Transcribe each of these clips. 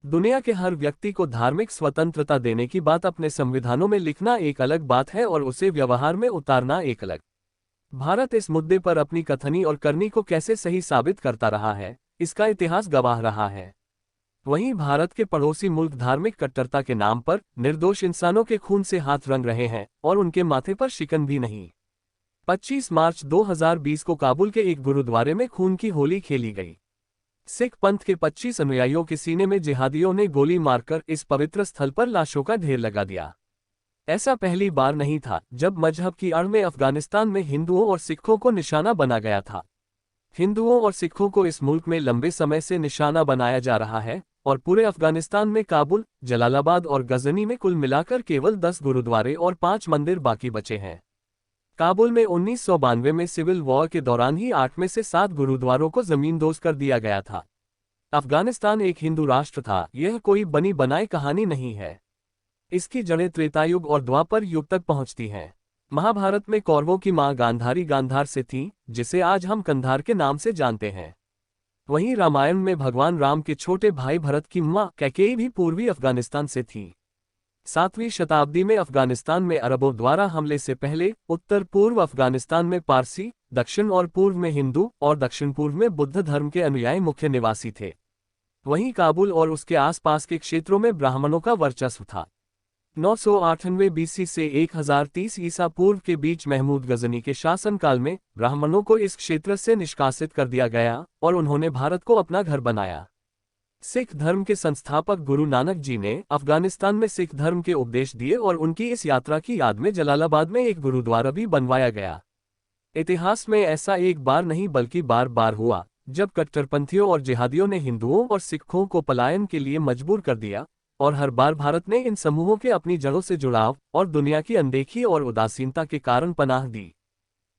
दुनिया के हर व्यक्ति को धार्मिक स्वतंत्रता देने की बात अपने संविधानों में लिखना एक अलग बात है और उसे व्यवहार में उतारना एक अलग। भारत इस मुद्दे पर अपनी कथनी और करनी को कैसे सही साबित करता रहा है, इसका इतिहास गवाह रहा है। वहीं भारत के पड़ोसी मुल्क धार्मिक कट्टरता के नाम पर निर्दोष इंसानों के खून से हाथ रंग रहे हैं और उनके माथे पर शिकन भी नहीं। 25 मार्च 2020 को काबुल के एक गुरुद्वारे में खून की होली खेली गई। सिख पंथ के 25 अनुयायियों के सीने में जिहादियों ने गोली मारकर इस पवित्र स्थल पर लाशों का ढेर लगा दिया। ऐसा पहली बार नहीं था जब मजहब की आड़ में अफगानिस्तान में हिंदुओं और सिखों को निशाना बना गया था। हिंदुओं और सिखों को इस मुल्क में लंबे समय से निशाना बनाया जा रहा है और पूरे अफगानिस्तान में काबुल, जलालाबाद और गजनी में कुल मिलाकर केवल 10 गुरुद्वारे और 5 मंदिर बाकी बचे हैं। काबुल में 1992 में सिविल वॉर के दौरान ही 8 में से 7 गुरुद्वारों को जमींदोज कर दिया गया था। अफगानिस्तान एक हिंदू राष्ट्र था, यह कोई बनी बनाई कहानी नहीं है। इसकी जड़ें त्रेतायुग और द्वापर युग तक पहुंचती हैं। महाभारत में कौरवों की मां गांधारी गांधार से थी, जिसे आज हम कंधार के नाम से जानते हैं। वहीं रामायण में भगवान राम के छोटे भाई भरत की मां कैकेयी भी पूर्वी अफगानिस्तान से थी। 7वीं शताब्दी में अफगानिस्तान में अरबों द्वारा हमले से पहले उत्तर पूर्व अफगानिस्तान में पारसी, दक्षिण और पूर्व में हिंदू और दक्षिण पूर्व में बुद्ध धर्म के अनुयायी मुख्य निवासी थे। वहीं काबुल और उसके आसपास के क्षेत्रों में ब्राह्मणों का वर्चस्व था। 998 बीसी से 1030 ईसा पूर्व के बीच महमूद गजनी के शासनकाल में ब्राह्मणों को इस क्षेत्र से निष्कासित कर दिया गया और उन्होंने भारत को अपना घर बनाया। सिख धर्म के संस्थापक गुरु नानक जी ने अफगानिस्तान में सिख धर्म के उपदेश दिए और उनकी इस यात्रा की याद में जलालाबाद में एक गुरुद्वारा भी बनवाया गया। इतिहास में ऐसा एक बार नहीं बल्कि बार बार हुआ जब कट्टरपंथियों और जिहादियों ने हिंदुओं और सिखों को पलायन के लिए मजबूर कर दिया, और हर बार भारत ने इन समूहों के अपनी जड़ों से जुड़ाव और दुनिया की अनदेखी और उदासीनता के कारण पनाह दी।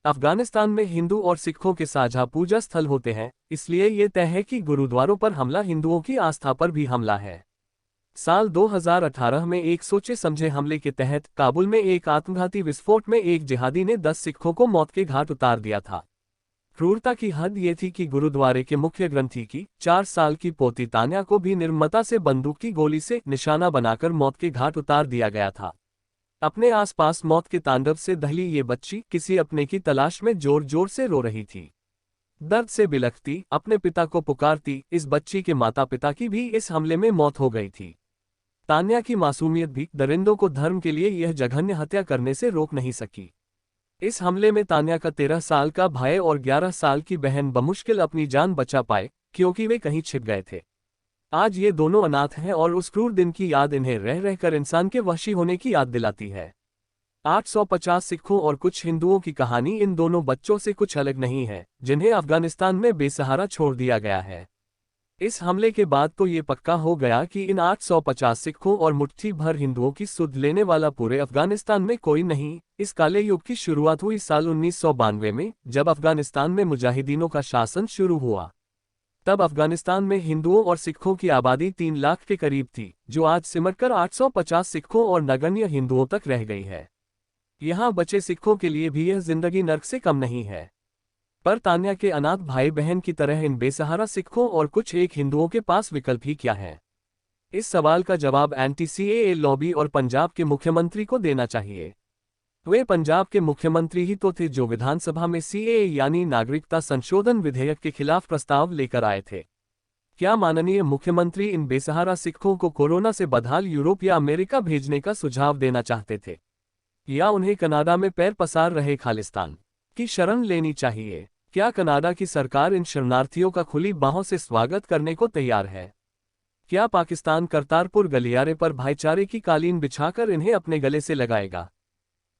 अफगानिस्तान में हिंदू और सिखों के साझा पूजा स्थल होते हैं, इसलिए ये तय है कि गुरुद्वारों पर हमला हिंदुओं की आस्था पर भी हमला है। साल 2018 में एक सोचे समझे हमले के तहत काबुल में एक आत्मघाती विस्फोट में एक जिहादी ने 10 सिखों को मौत के घाट उतार दिया था। क्रूरता की हद ये थी कि गुरुद्वारे के मुख्य ग्रंथी की 4 साल की पोती तान्या को भी निर्ममता से बंदूक की गोली से निशाना बनाकर मौत के घाट उतार दिया गया था। अपने आसपास मौत के तांडव से दहली ये बच्ची किसी अपने की तलाश में जोर जोर से रो रही थी। दर्द से बिलखती, अपने पिता को पुकारती इस बच्ची के माता पिता की भी इस हमले में मौत हो गई थी। तान्या की मासूमियत भी दरिंदों को धर्म के लिए यह जघन्य हत्या करने से रोक नहीं सकी। इस हमले में तान्या का 13 साल का भाई और 11 साल की बहन बमुश्किल अपनी जान बचा पाए, क्योंकि वे कहीं छिप गए थे। आज ये दोनों अनाथ हैं और उस क्रूर दिन की याद इन्हें रह रहकर इंसान के वशी होने की याद दिलाती है। 850 सिखों और कुछ हिंदुओं की कहानी इन दोनों बच्चों से कुछ अलग नहीं है, जिन्हें अफगानिस्तान में बेसहारा छोड़ दिया गया है। इस हमले के बाद तो ये पक्का हो गया कि इन 850 सिखों और मुट्ठी भर हिंदुओं की सुध लेने वाला पूरे अफगानिस्तान में कोई नहीं। इस काले युग की शुरुआत हुई साल 1992 में, जब अफगानिस्तान में मुजाहिदीनों का शासन शुरू हुआ। तब अफगानिस्तान में हिंदुओं और सिखों की आबादी 3 लाख के करीब थी, जो आज सिमटकर 850 सिखों और नगण्य हिंदुओं तक रह गई है। यहाँ बचे सिखों के लिए भी यह जिंदगी नर्क से कम नहीं है। पर तान्या के अनाथ भाई बहन की तरह इन बेसहारा सिखों और कुछ एक हिंदुओं के पास विकल्प ही क्या है? इस सवाल का जवाब एंटी सीएए लॉबी और पंजाब के मुख्यमंत्री को देना चाहिए। वे पंजाब के मुख्यमंत्री ही तो थे जो विधानसभा में सीएए यानी नागरिकता संशोधन विधेयक के खिलाफ प्रस्ताव लेकर आए थे। क्या माननीय मुख्यमंत्री इन बेसहारा सिखों को कोरोना से बदहाल यूरोप या अमेरिका भेजने का सुझाव देना चाहते थे, या उन्हें कनाडा में पैर पसार रहे खालिस्तान की शरण लेनी चाहिए? क्या कनाडा की सरकार इन शरणार्थियों का खुली बाहों से स्वागत करने को तैयार है? क्या पाकिस्तान करतारपुर गलियारे पर भाईचारे की कालीन बिछाकर इन्हें अपने गले से लगाएगा?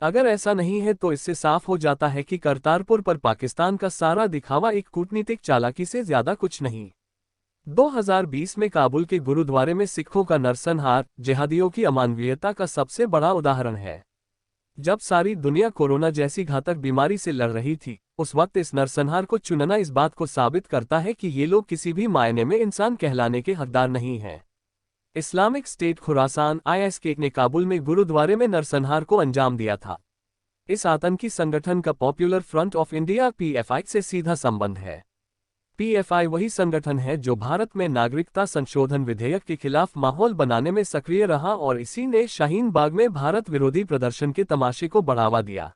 अगर ऐसा नहीं है तो इससे साफ हो जाता है कि करतारपुर पर पाकिस्तान का सारा दिखावा एक कूटनीतिक चालाकी से ज्यादा कुछ नहीं। 2020 में काबुल के गुरुद्वारे में सिखों का नरसंहार जिहादियों की अमानवीयता का सबसे बड़ा उदाहरण है। जब सारी दुनिया कोरोना जैसी घातक बीमारी से लड़ रही थी, उस वक्त इस नरसंहार को चुनना इस बात को साबित करता है कि ये लोग किसी भी मायने में इंसान कहलाने के हकदार नहीं हैं। इस्लामिक स्टेट खुरासान ISK ने काबुल में गुरुद्वारे में नरसंहार को अंजाम दिया था। इस आतंकी संगठन का popular front of India PFI से सीधा संबंध है। पीएफआई वही संगठन है जो भारत में नागरिकता संशोधन विधेयक के खिलाफ माहौल बनाने में सक्रिय रहा और इसी ने शाहीन बाग में भारत विरोधी प्रदर्शन के तमाशे को बढ़ावा दिया।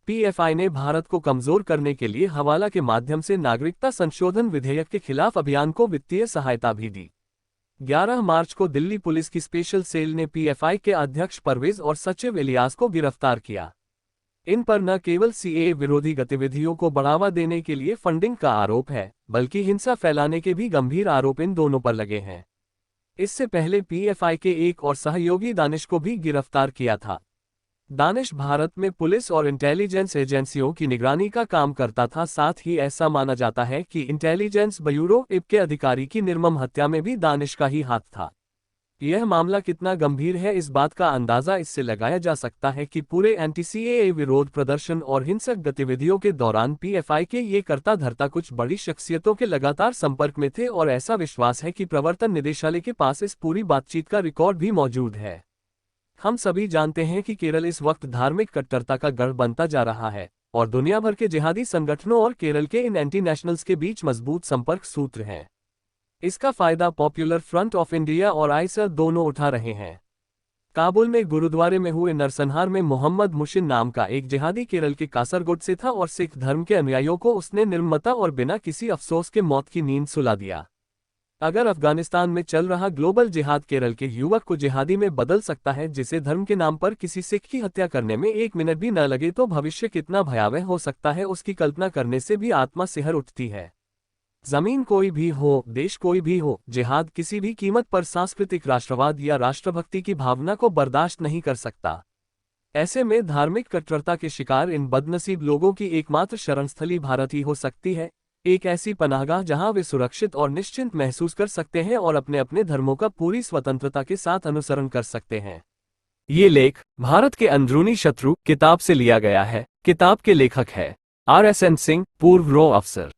पीएफआई ने भारत को कमजोर करने के लिए हवाला के माध्यम से नागरिकता संशोधन विधेयक के खिलाफ अभियान को वित्तीय सहायता भी दी। 11 मार्च को दिल्ली पुलिस की स्पेशल सेल ने पीएफआई के अध्यक्ष परवेज और सचिव इलियास को गिरफ्तार किया। इन पर न केवल सीएए विरोधी गतिविधियों को बढ़ावा देने के लिए फंडिंग का आरोप है, बल्कि हिंसा फैलाने के भी गंभीर आरोप इन दोनों पर लगे हैं। इससे पहले पीएफआई के एक और सहयोगी दानिश को भी गिरफ्तार किया था। दानिश भारत में पुलिस और इंटेलिजेंस एजेंसियों की निगरानी का काम करता था। साथ ही ऐसा माना जाता है कि इंटेलिजेंस ब्यूरो इब के अधिकारी की निर्मम हत्या में भी दानिश का ही हाथ था। यह मामला कितना गंभीर है, इस बात का अंदाजा इससे लगाया जा सकता है कि पूरे एंटी-सीएए विरोध प्रदर्शन और हिंसक गतिविधियों के दौरान पीएफआई के ये करता धरता कुछ बड़ी शख्सियतों के लगातार संपर्क में थे और ऐसा विश्वास है कि प्रवर्तन निदेशालय के पास इस पूरी बातचीत का रिकॉर्ड भी मौजूद है। हम सभी जानते हैं कि केरल इस वक्त धार्मिक कट्टरता का गढ़ बनता जा रहा है और दुनिया भर के जिहादी संगठनों और केरल के इन एंटी नेशनल्स के बीच मजबूत संपर्क सूत्र हैं। इसका फायदा पॉपुलर फ्रंट ऑफ इंडिया और आईएसआई दोनों उठा रहे हैं। काबुल में गुरुद्वारे में हुए नरसंहार में मोहम्मद मुशिन नाम का एक जिहादी केरल के कासरगोड से था और सिख धर्म के अनुयायियों को उसने निर्ममता और बिना किसी अफसोस के मौत की नींद सुला दिया। अगर अफगानिस्तान में चल रहा ग्लोबल जिहाद केरल के युवक को जिहादी में बदल सकता है, जिसे धर्म के नाम पर किसी सिख की हत्या करने में 1 मिनट भी न लगे, तो भविष्य कितना भयावह हो सकता है, उसकी कल्पना करने से भी आत्मा सिहर उठती है। जमीन कोई भी हो, देश कोई भी हो, जिहाद किसी भी कीमत पर सांस्कृतिक राष्ट्रवाद या राष्ट्रभक्ति की भावना को बर्दाश्त नहीं कर सकता। ऐसे में धार्मिक कट्टरता के शिकार इन बदनसीब लोगों की एकमात्र शरणस्थली भारत ही हो सकती है, एक ऐसी पनाहगाह जहां वे सुरक्षित और निश्चिंत महसूस कर सकते हैं और अपने अपने धर्मों का पूरी स्वतंत्रता के साथ अनुसरण कर सकते हैं। ये लेख भारत के अंदरूनी शत्रु किताब से लिया गया है। किताब के लेखक है RSN सिंह, पूर्व रॉ अफसर।